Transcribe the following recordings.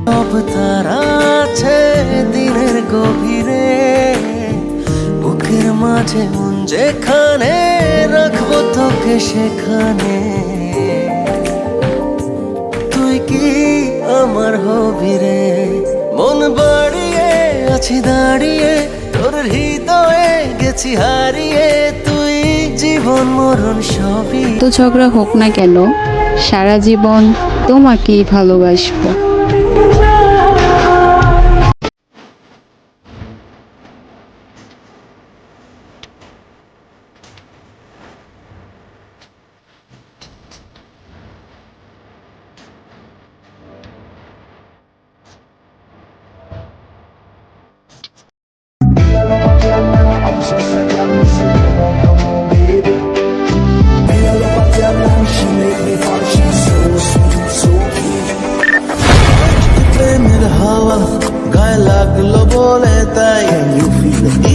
সব তারা আছে দিনের গভীরে, বুকের মাঝে মন যেখানে রাখবো তোকে সেখানে। তুই কি আমার হবি রে, মন বাড়িয়ে আছি দাঁড়িয়ে, তোর হৃদয়ে গেছি হারিয়ে। তুই জীবন মরণ সবই। তো ঝগড়া হোক না কেন, সারা জীবন তোমাকেই ভালোবাসবো। প্রেমের হাওয়া গায়ে লাগলো বলে তাই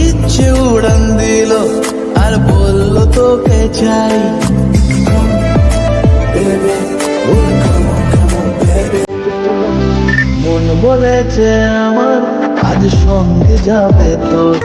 ইচ্ছে উড়ান দিল আর বললো তোকে চাই। মন বলেছে আমার আজ সঙ্গে যাবে তোর।